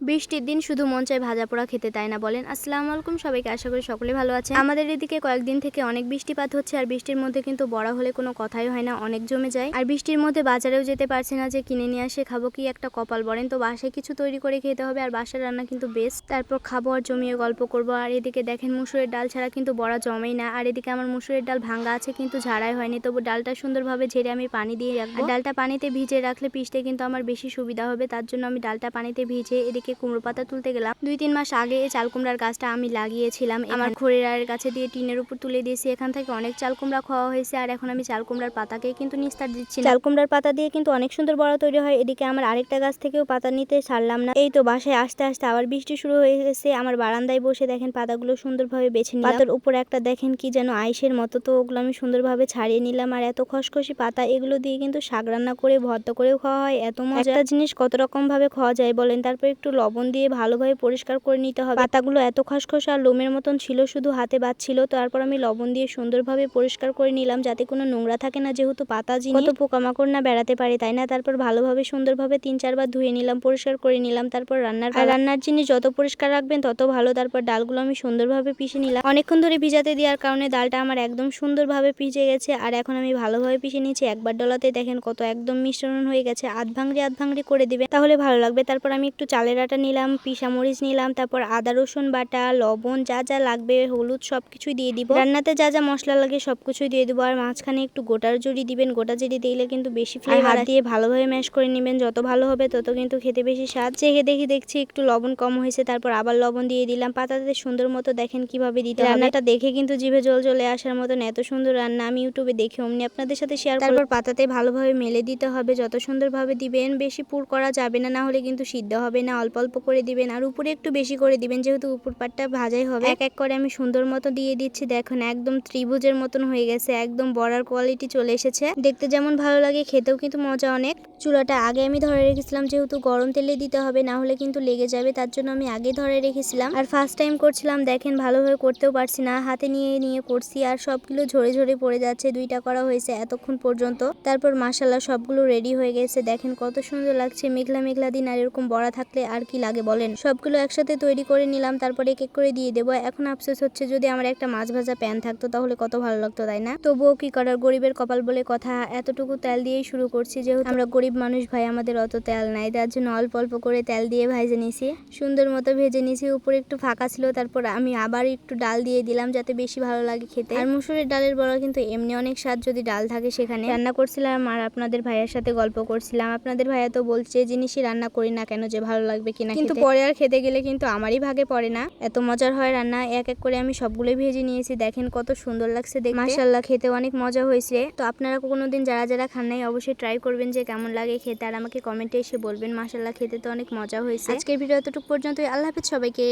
বৃষ্টির দিন শুধু মন চায় ভাজা পোড়া খেতে, তাই না বলেন? আসসালামু আলাইকুম সবাইকে, আশা করি সকলে ভালো আছেন। আমাদের এদিকে কয়েকদিন থেকে অনেক বৃষ্টিপাত হচ্ছে, আর বৃষ্টির মধ্যে কিন্তু বড়া হলে কোনো কথাই হয় না, অনেক জমে যায়। আর বৃষ্টির মধ্যে বাজারেও যেতে পারছি না যে কিনে নিয়ে আসে খাবো, কি একটা কপাল বলেন। তো বাসায় কিছু তৈরি করে খেতে হবে, আর বাসার রান্না কিন্তু বেস্ট। তারপর খাবো আর জমিয়ে গল্প করবো। আর এদিকে দেখেন মুসুরের ডাল ছাড়া কিন্তু বড়া জমেই না। আর এদিকে আমার মুসুরের ডাল ভাঙ্গা আছে, কিন্তু ঝাড়াই হয়নি। তবু ডালটা সুন্দরভাবে ঝেড়ে আমি পানি দিয়ে রাখবো। ডালটা পানিতে ভিজে রাখলে পিষতে কিন্তু আমার বেশি সুবিধা হবে, তার জন্য আমি ডালটা পানিতে ভিজে এদিকে কুমড়ো পাতা তুলতে গেলাম। 2-3 মাস আগে এই চাল কুমড়ার গাছটা আমি লাগিয়েছিলাম আমার খড়ির কাছে দিয়ে টিনের উপর তুলে দিয়েছি। এখান থেকে অনেক চাল কুমড়া খাওয়া হয়েছে, আর এখন আমি চাল কুমড়ার পাতাকে কিন্তু নিস্তার দিচ্ছি। চাল কুমড়ার পাতা দিয়ে কিন্তু অনেক সুন্দর বড়া তৈরি হয়। এদিকে আমার আরেকটা গাছ থেকেও পাতা নিতে ছাড়লাম না। এই তো বাসায় আসতে আসতে আবার বৃষ্টি শুরু হয়ে গেছে। আমার বারান্দায় বসে দেখেন পাতাগুলো সুন্দরভাবে বেছে নিলাম। পাতার উপর একটা দেখেন কি যেন আইসের মতো, তো ওগুলো আমি সুন্দরভাবে ছাড়িয়ে নিলাম। আর এত খসখসি পাতা, এগুলো দিয়ে কিন্তু শাক রান্না করে ভর্তা করেও খাওয়া হয়। এত মজা, একটা জিনিস কত রকম ভাবে খাওয়া যায় বলেন। তারপর একটু লবণ দিয়ে ভালোভাবে পরিষ্কার করে নিতে হবে। পাতাগুলো এত খসখসে আর লোমের মতন ছিল, শুধু হাতে বাজছিল। তারপর আমি লবণ দিয়ে সুন্দরভাবে পরিষ্কার করে নিলাম, যাতে কোনো নোংরা থাকে না, যেহেতু পাতা জিনিস কত পোকামাকড় না বেড়াতে পারে, তাই না। তারপর ভালোভাবে সুন্দরভাবে 3-4 বার ধুয়ে নিলাম, পরিষ্কার করে নিলাম। তারপর রান্নার জিনিস যত পরিষ্কার রাখবেন তত ভালো। তারপর ডালগুলো আমি সুন্দরভাবে পিষে নিলাম। অনেকক্ষণ ধরে ভিজাতে দেওয়ার কারণে ডালটা আমার একদম সুন্দরভাবে পিষে গেছে। আর এখন আমি ভালোভাবে পিষে নিয়েছি। একবার ডলাতে দেখেন কত একদম মিশ্রণ হয়ে গেছে। আধ ভাঙড়ি করে দিবেন, তাহলে ভালো লাগবে। তারপর আমি একটু চালের আটা নিলাম, পিসা মরিচ নিলাম, তারপর আদা রসুন বাটা, লবণ, যা যা লাগবে, হলুদ, সবকিছুই দিয়ে দিব। রান্নাতে যা যা মশলা লাগে সবকিছুই দিয়ে দিব। আর মাঝখানে একটু গোটার জড়ি দিবেন, গোটা জিরে দিলে কিন্তু বেশি ফ্লেভার। হাত দিয়ে ভালোভাবে ম্যাশ করে নেবেন, যত ভালো হবে তত কিন্তু খেতে বেশি স্বাদ। চেখে দেখছি একটু লবণ কম হয়েছে, তারপর আবার লবণ দিয়ে দিলাম। পাতাতে সুন্দর মতো দেখেন কিভাবে দিতে হবে। রান্নাটা দেখে কিন্তু জিভে জল চলে আসার মতন এত সুন্দর রান্না, আমি ইউটিউবে দেখে অমনি আপনাদের সাথে শেয়ার। তারপর পাতাতে ভালোভাবে মেলে দিতে হবে, যত সুন্দরভাবে দিবেন। বেশি পুর করা যাবে না, না হলে কিন্তু সিদ্ধ হবে না। অল্প অল্প করে দিবেন, আর উপরে একটু বেশি করে দিবেন, যেহেতু উপর পাটটা ভাজাই হবে। এক এক করে আমি সুন্দর মতো দিয়ে দিচ্ছি। দেখুন একদম ত্রিভুজের মতন হয়ে গেছে, একদম বড়ার কোয়ালিটি চলে এসেছে। দেখতে যেমন ভালো লাগে, খেতেও কিন্তু মজা অনেক। চুলাটা আগে আমি ধরে রেখেছিলাম, যেহেতু গরম তেলে দিতে হবে, না হলে কিন্তু লেগে যাবে, তার জন্য আমি আগে ধরে রেখেছিলাম। আর ফার্স্ট টাইম করছিলাম, দেখেন ভালোভাবে করতেও পারছি না, হাতে নিয়ে করছি, আর সবগুলো ঝরে ঝরে পড়ে যাচ্ছে। 2টা করা হয়েছে এতক্ষণ পর্যন্ত। তারপর মাশাআল্লাহ সবগুলো রেডি হয়ে গেছে। দেখেন কত সুন্দর লাগছে, মেঘলা মেঘলা দিন, আর এরকম বড়া থাকলে আর কি লাগে বলেন। সবগুলো একসাথে তৈরি করে নিলাম, তারপর এক এক করে দিয়ে দেবো। এখন আফসোস হচ্ছে, যদি আমার একটা মাছ ভাজা প্যান থাকতো তাহলে কত ভালো লাগতো, তাই না। তবুও কি করার, গরিবের কপাল বলে কথা। এতটুকু তেল দিয়েই শুরু করছি, যেহেতু আমরা গরিব মানুষ ভাই, আমাদের অত তেল নাই, তার জন্য অল্প অল্প করে তেল দিয়ে ভেজে নিছি। সুন্দর মতো ভেজে নিছি। উপরে একটু ফাঁকা ছিল, তারপর আমি আবার একটু ডাল দিয়ে দিলাম, যাতে বেশি ভালো লাগে খেতে। আর মুসুরের ডালের বড়া কিন্তু এমনি অনেক স্বাদ যদি ডাল থাকে সেখানে। রান্না করছিলাম আর আপনাদের ভাইয়ের সাথে গল্প করছিলাম। আপনাদের ভাইয়া তো বলছে জিনিসই রান্না করি না কেন, যে ভালো লাগবে কিনা, কিন্তু পরে আর খেতে গেলে কিন্তু আমারই ভাগে পড়ে না, এত মজার হয় রান্না। এক এক করে আমি সবগুলো ভেজে নিয়েছি। দেখেন কত সুন্দর লাগছে দেখতে, মাশাআল্লাহ খেতে অনেক মজা হয়েছে। তো আপনারা কোনোদিন যারা খান নাই অবশ্যই ট্রাই করবেন যে কেমন লাগে খেতে, আর আমাকে কমেন্টে এসে বলবেন। মাশাআল্লাহ খেতে তো অনেক মজা হয়েছে। আজকের ভিডিও এতটুকু পর্যন্তই। আল্লাহ হাফেজ সবাইকে।